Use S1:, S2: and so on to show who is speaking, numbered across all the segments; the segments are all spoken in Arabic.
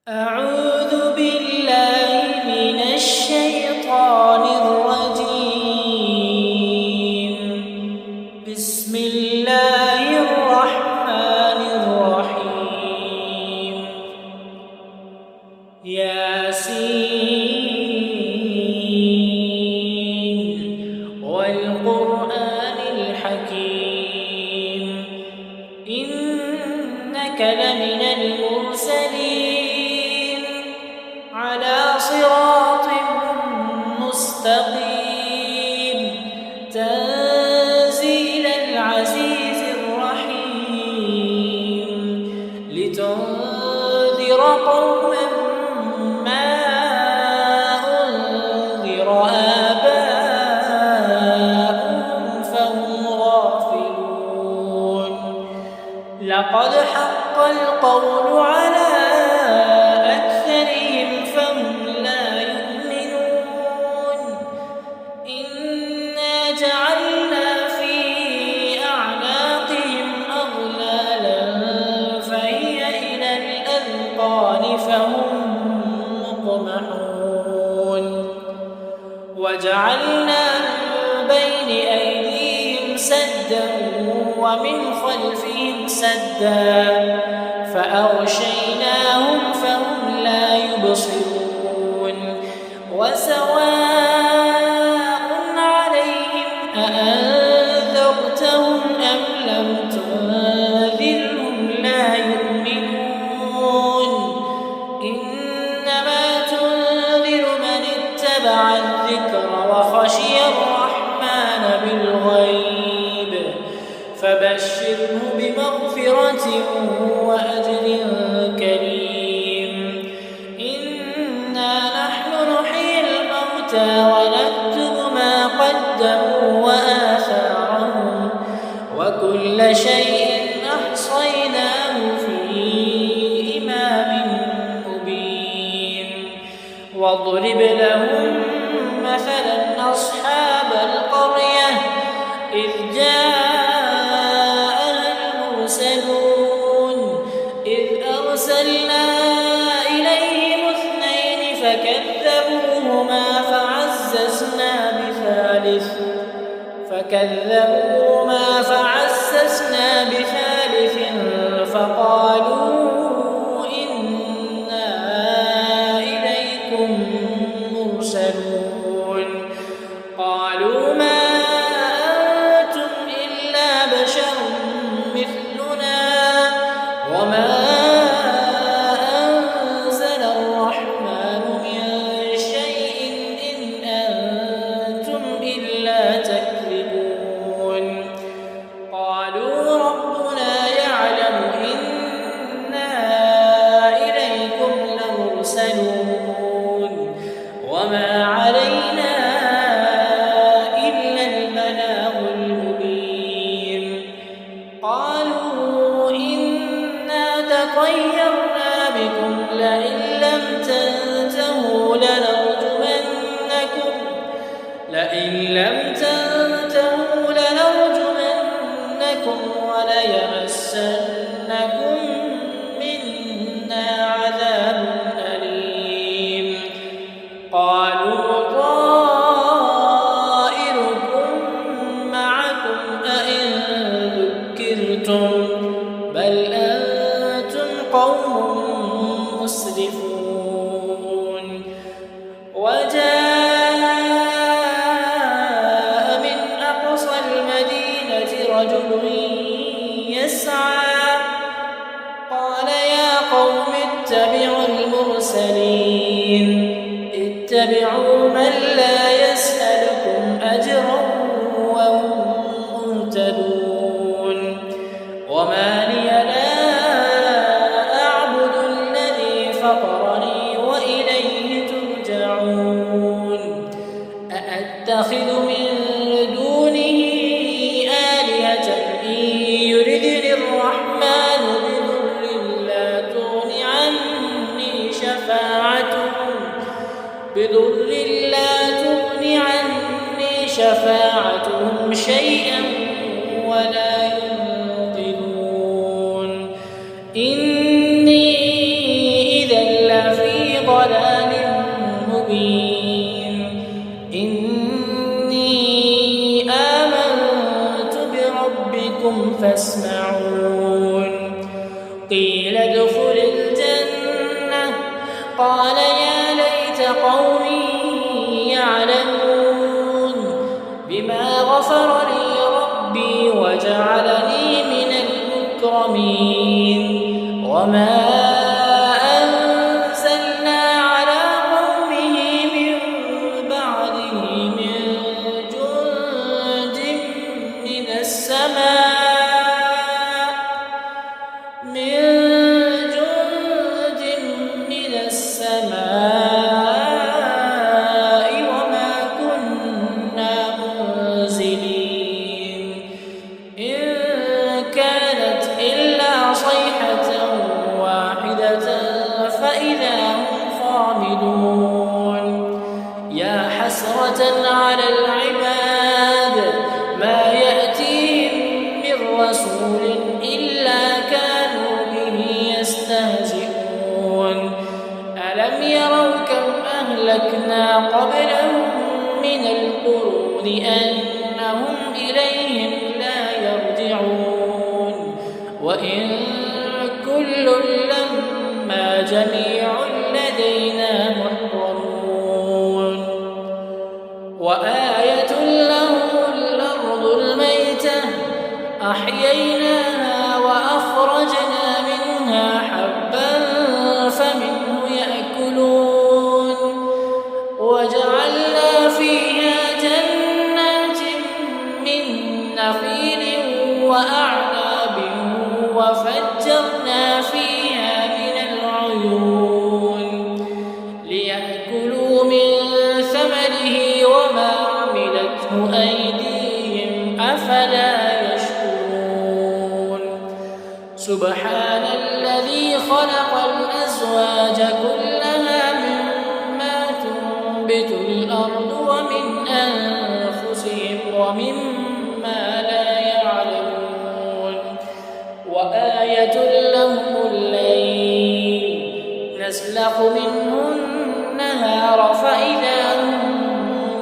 S1: أعوذ بالله من الشيطان الرجيم. بسم الله الرحمن الرحيم. ياسين والقرآن الحكيم إنك لمن المرسلين على صراط مستقيم تنزيل العزيز الرحيم لتنذر قوما ما أنذر آباؤهم فهم غافلون. لقد حق القول على أكثرهم فهم لا يؤمنون. إنا جعلنا في أعناقهم أغلالا فهي إلى الأذقان فهم مقمحون. وجعلنا من بين أيديهم سدا ومن خلفهم سدا فأغشيناهم فهم لا يبصرون. وسواء عليهم أأنذرتهم أم لم تنذرهم لا يؤمنون. إنما تنذر من اتبع الذكر وخشي الرحمن بالغيب فبشره بمغفرة وأجر كريم. إنا نحن نحيي الموتى ونكتب ما قدموا وآثارهم وكل شيء أحصيناه في إمام مبين. واضرب لهم مثلا أصحاب القرية إذ أرسلنا إليهم اثنين فكذبوهما فعززنا بثالث فقالوا إنا إليكم مرسلون. قالوا ما أنتم إلا بشر مثلنا وما أنزل الرحمن من شيء إن أنتم إلا تكذبون. قالوا ربنا يعلم إنا إليكم لمرسلون وما علينا إلا البلاغ المبين. قالوا إنا تطيرنا بكم لئن لم تنتهوا لنرجمنكم وليمسنكم منا عذاب أليم. قالوا طائركم معكم أئن ذكرتم بل أنتم قوم مسرفون. وجاء من أقصى المدينة رجل يسعى قال يا قوم اتبعوا المرسلين اتبعوا من لا يسألكم أجرا وهم مهتدون. وما لي لا أعبد الذي فطرني وإليه ترجعون. أأتخذ من دونه آلهة إن يردني الرحمن بضر لا تغن عني شفاعتهم شيئا ولا ينقذون. إني إذا فاسمعون قيل ادخل الجنة قال يا ليت قومي يعلمون بما غفر لي ربي وجعلني من المكرمين وما أنزلنا على قومه من بعده من جند من السماء وما كنا منزلين إن كانت إلا صيحة واحدة فإذا هم خامدون يا حسرة على العباد ما يأتيهم من رسول إلا كانوا به يستهزئون ألم يروا كم أهلكنا قبلهم من القرون أنهم إليهم لا يرجعون وإن كل لما جميع لدينا محضرون وآية لهم الأرض الميتة أحييناها وأخرجنا منها حبا فمنه يأكلون وجعلنا فيها جنات من نخيل وأعناب وفجرنا فيها من العيون ليأكلوا من ثمره وما عملته أيديهم أفلا يشكرون سبحان الذي خلق الأزواج كلها مما تنبت الأرض ومن أنفسهم ومما لا يعلمون وآية لهم الليل نسلخ منه النهار فإذا هم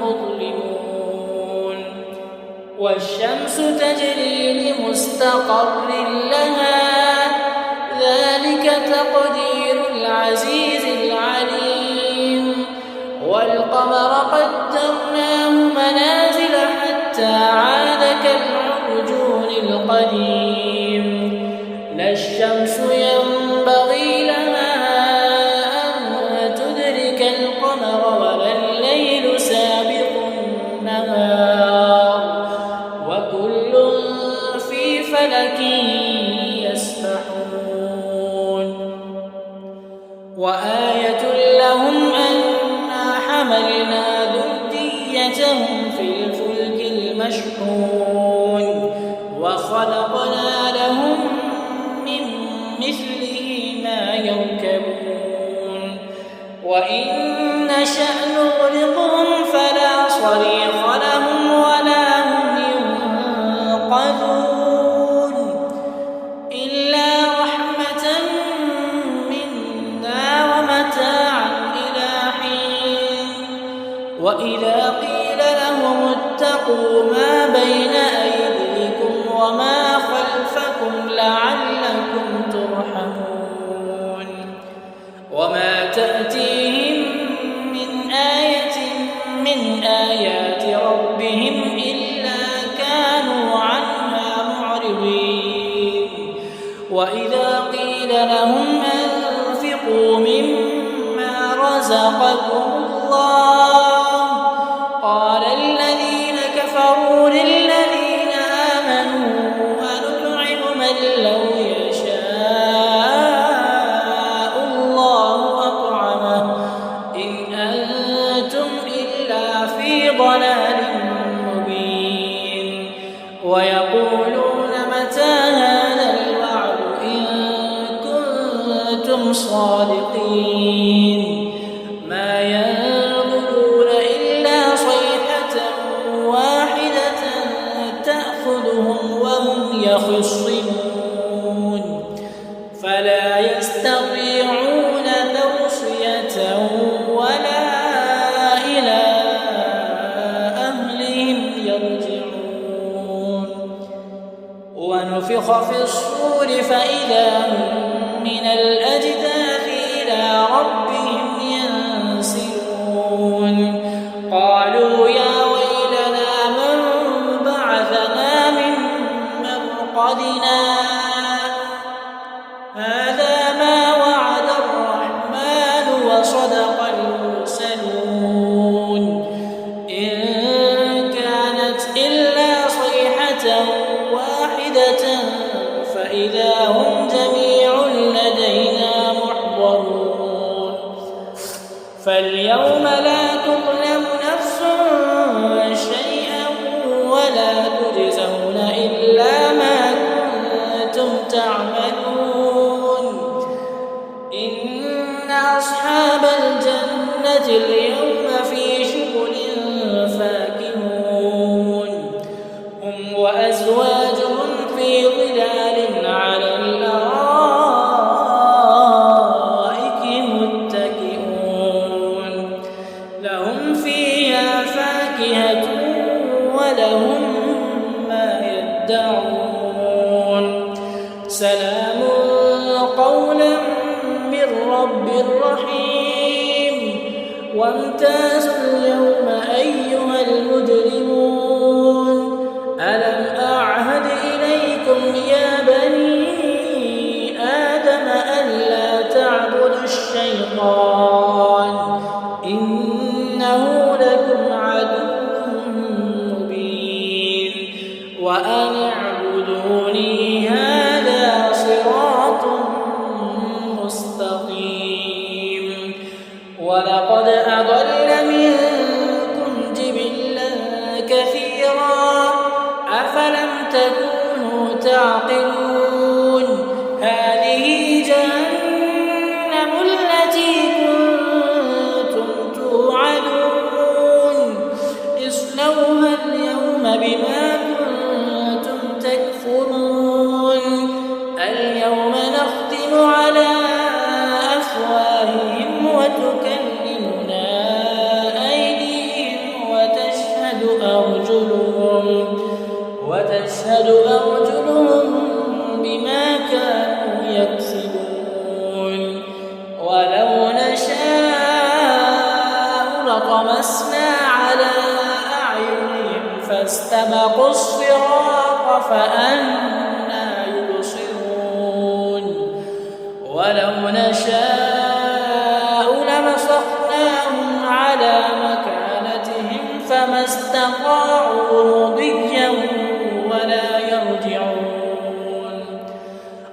S1: مظلمون والشمس تجري لمستقر لها ذلك تقدير العزيز العليم والقمر قدرناه منازل حتى عاد كالعرجون القديم لا الشمس ينبغي لها أن تدرك القمر ولا الليل سابق النهار وكل في فلك يسبحون وآية لهم أنا حملنا ذريتهم في الفلك المشحون وخلقنا لهم من مثله ما يركبون وإن نشأ نغرقهم فلا صريخ لهم ولا هم ينقذون إلا رحمة منا ومتاعا إلى حين وإذا قيل لهم اتقوا ما بين أيديكم وما خلفكم لعلكم ترحمون وما تأتيهم من آية من آيات ربهم إلا كانوا عنها معرضين وإذا قيل لهم أنفقوا مما رزقكم الله قال الذين كفروا للذين آمنوا أنطعم من لو يشاء الله أطعمه إن أنتم إلا في ضلال مبين ويقولون متى هذا الوعد إن كنتم صادقين ما ينظرون فاليوم لا تظلم نفس شيئا ولا تجزون إلا ما كنتم تعملون. إن أصحاب الجنة اليوم في شغل فاكهون هم وأزواجهم في ظلال على الأرائك متكئون لهم فيها فاكهة ولهم ما يدعون سلام قولا من رب رحيم. وامتازوا اليوم أيها المجرمون ألم أعهد إليكم يا بني آدم ألا تعبدوا الشيطان إنه لكم عدو مبين وأن اعبدوني هذا صراط مستقيم. ولقد أضل منكم جبلا كثيرا أفلم تكونوا تعقلون. هذه جهنم التي كنتم توعدون اصلوها اليوم بما كنتم تكفرون. اليوم نختم على أفواههم وتكلمنا أيديهم وتشهد أرجلهم بما كانوا يكسبون. ولو نشاء لطمسنا على أعينهم فاستبقوا الصراط فأنى يبصرون. ولو نشاء لمسخناهم على مكانتهم فما استطاعوا مضيا ولا يرجعون.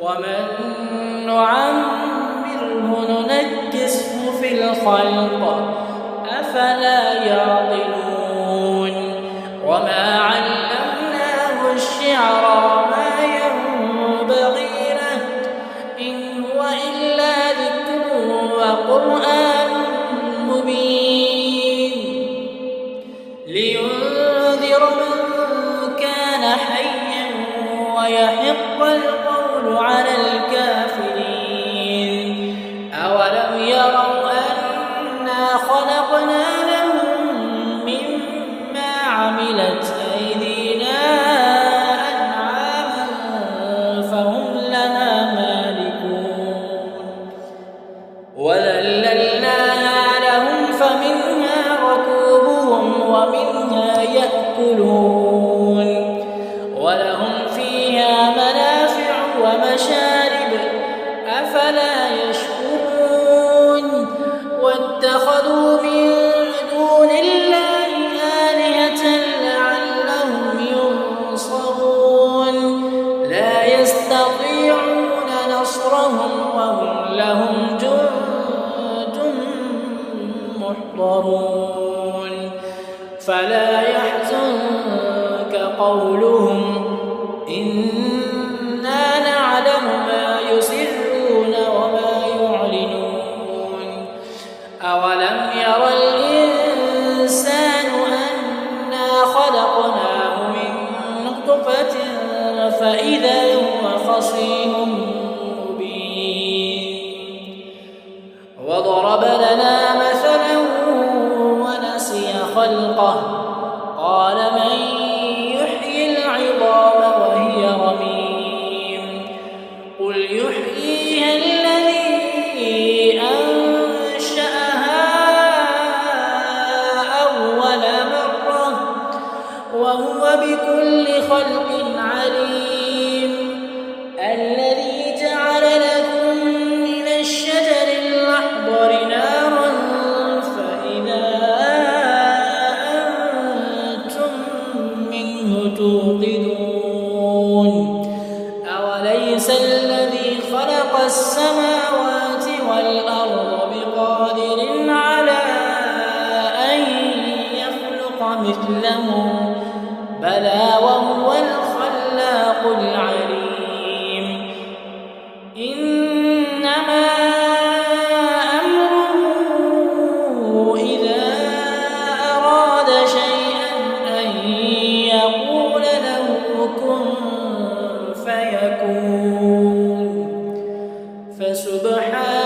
S1: ومن نعمره ننكسه في الخلق أفلا يعقلون. وما علمناه الشعر وما ينبغي له إن هو إلا ذكر وقرآن مبين لينذر من كان حيا ويحق القول على الكافرين. أولم يروا أنا خلقنا لهم مما عملت أيدينا أنعاما فهم لها مالكون وذللناها لهم فمنها ركوبهم ومنها يأكلون ولهم فيها منافع ومشارب أفلا يشكرون. واتخذوا من دون الله آلهة لعلهم ينصرون لا يستطيعون نصرهم وهم لهم جند محضرون. فلا يحزنك قولهم إنا نعلم ما يسرون وما يعلنون. أولم ير الإنسان أنا خلقناه من نطفة فإذا هو خصيم مبين. وضرب لنا مثلا ونسي خلقه قال من يحيي العظام وهي رميم قل يحييها الذي أنشأها أول مرة وهو بكل خلق عليم. الذي جعل لكم من الشجر الأخضر نارا فإذا مثله بلى وهو الخلاق العليم إنما أمره إذا أراد شيئا أن يقول له كن فيكون فسبحان